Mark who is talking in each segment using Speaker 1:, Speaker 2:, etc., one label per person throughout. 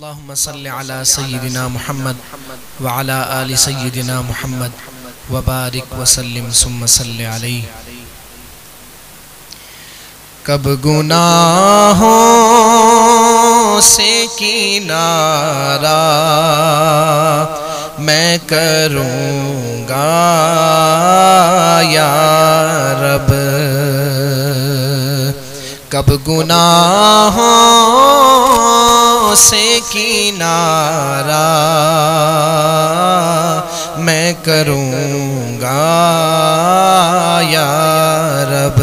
Speaker 1: اللهم صل على سيدنا محمد وعلى آل سيدنا محمد وبارك وسلم ثم صل عليه. کب گناہوں سے کنارہ میں کروں گا یا رب، کب گناہوں سے کنارہ میں کروں گا یا رب،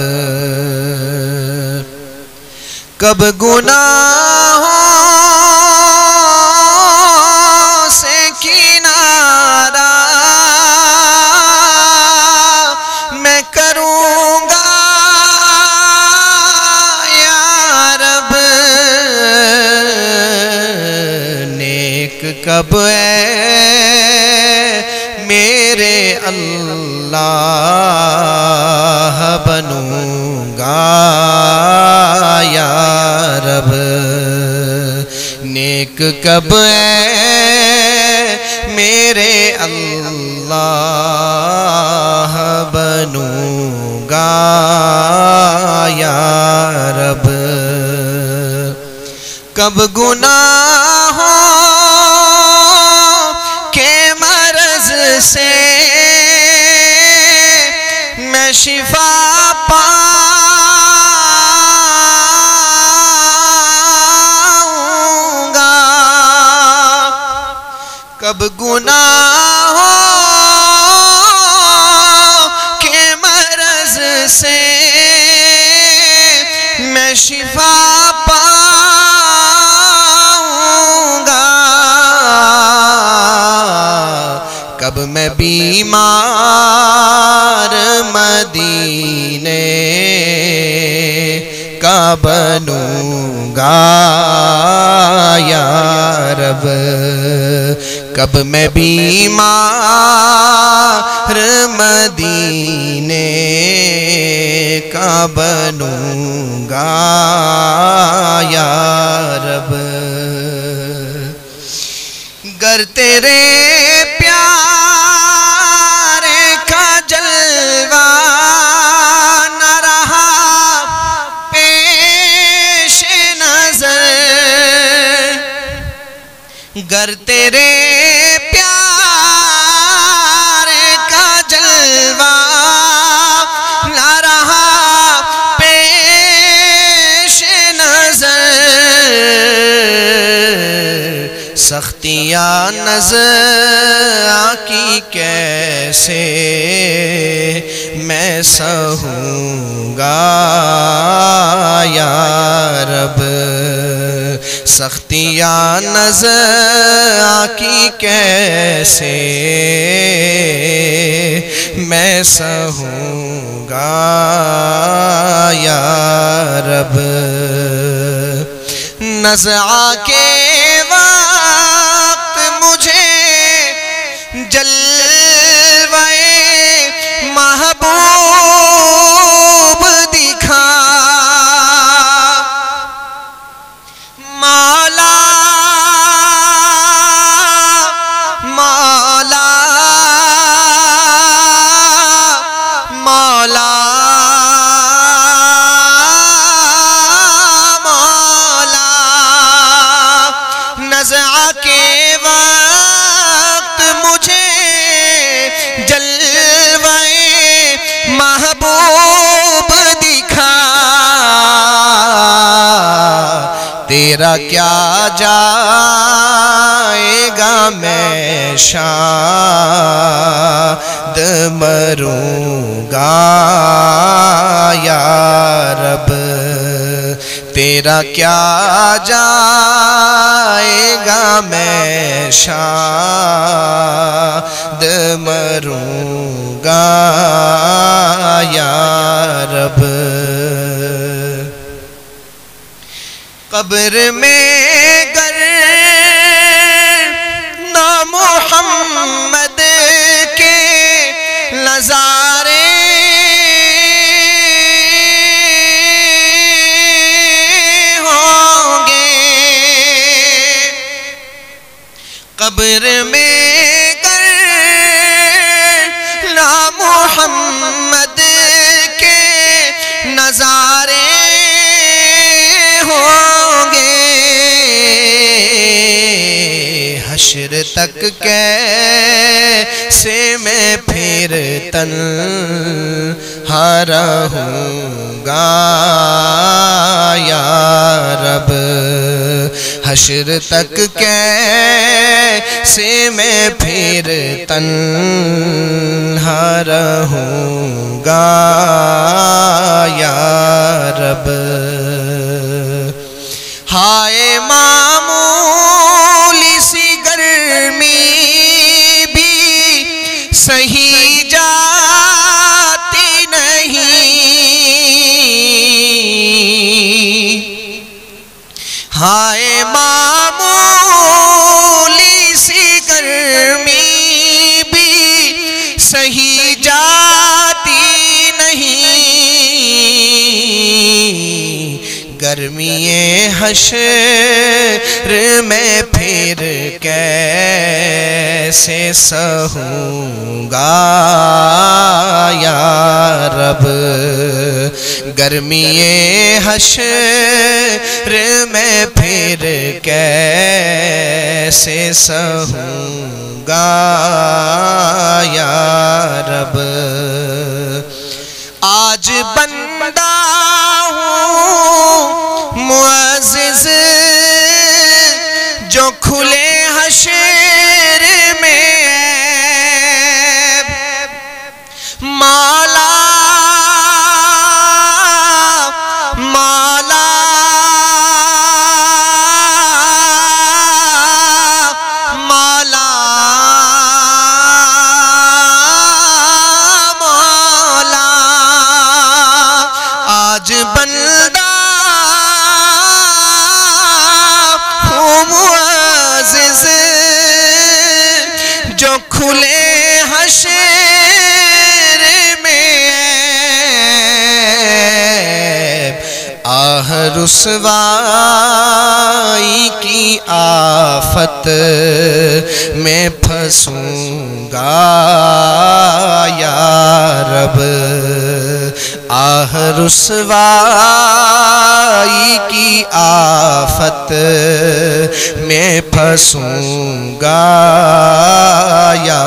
Speaker 1: کب گناہوں سے کنارہ میں کروں گا یا رب، نیک کب ہے میرے اللہ بنوں گا یا رب، نیک کب ہے میرے اللہ بنوں گا یا رب، کب گناہوں کے مرض سے میں شفا پاؤں گا، کب گناہوں کے مرض سے میں شفا پاؤں گا، کب میں بیمار مدینے کا بنوں گا یا رب، کب میں بیمار مدینے کا بنوں گا یا رب، گر تیرے پیارے کا جلوہ نہ رہا پیش نظر، گر تیرے پیارے کا جلوہ نہ رہا پیش نظر، سختیاں نظر آکی کیسے میں سہوں گا یا رب، سختیاں نظر آکی کیسے میں سہوں گا یا رب، نزعہ کے وقت مجھے جلوہ محبوب دکھا، مولا مولا مولا مولا، نزعہ کے وقت مجھے جلوہ محبوب دکھا، تیرا کیا جائے گا میں شاد مروں گا یا رب، تیرا کیا جائے گا میں شاد مروں گا یا رب، قبر میں گر نہ محمد کے نظارے ہوں گے، قبر میں گر لا محمد کے نظارے ہوں گے، حشر تک کیسے میں پھر تنہا رہوں گا یا رب، حشر تک کیسے میں پھر تنہا رہوں گا یا رب۔ ہائے معمولی سی گرمی بھی سہی جاتی نہیں، ہائے معمولی سی گرمی بھی سہی جاتی نہیں، گرمی حشر میں پھر کیسے سہوں گا یا رب، گرمی حشر میں پھر کیسے سہوں گا یا رب۔ آج بندہ معزز جو کھلے حشر میں مالا مالا مالا مولا، آج بندہ معزز جو کھلے حشر میں آہ رسوائی کی آفت میں پھنسوں گا یا رب، آہ رسوائی کی آفت میں پھنسوں گا یا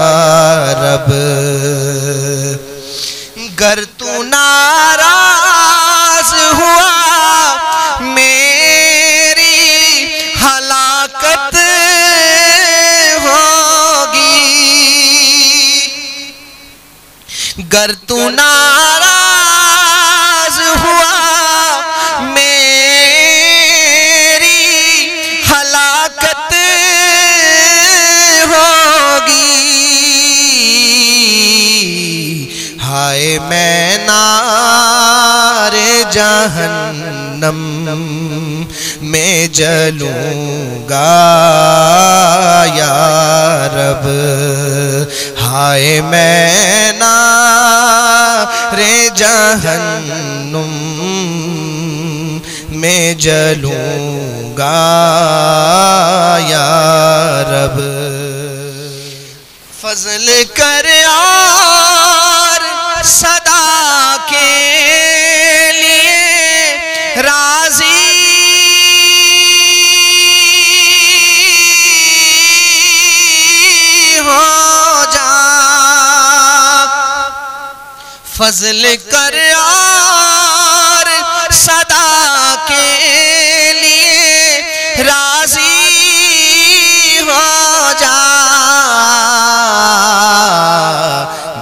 Speaker 1: رب۔ گر تو ناراض ہوا میری ہلاکت ہوگی، گر تو ناراض ہوا میری ہلاکت ہوگی، ہائے میں نار جہنم میں جلوں گا یا رب، ہائے میں نار جہنم میں جلوں گا یا رب۔ فضل کر اور صدا کے لیے راضی ہو جا، فضل کر اور صدا کے لیے راضی ہو جا،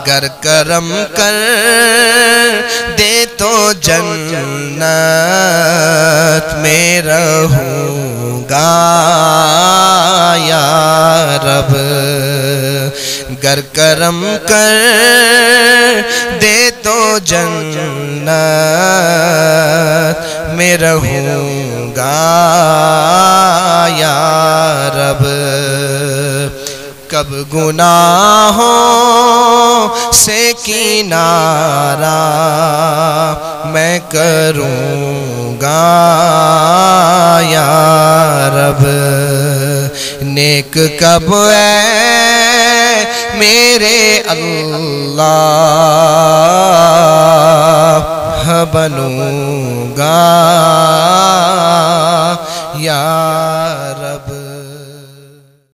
Speaker 1: گر کرم کر دے تو جنت میں رہوں گا یا رب، گر کرم کر دے تو جنت میں رہوں گا یا رب۔ کب گناہوں سے کنارہ میں کروں گا یا رب، نیک کب ہے میرے اللہ بنوں گا یا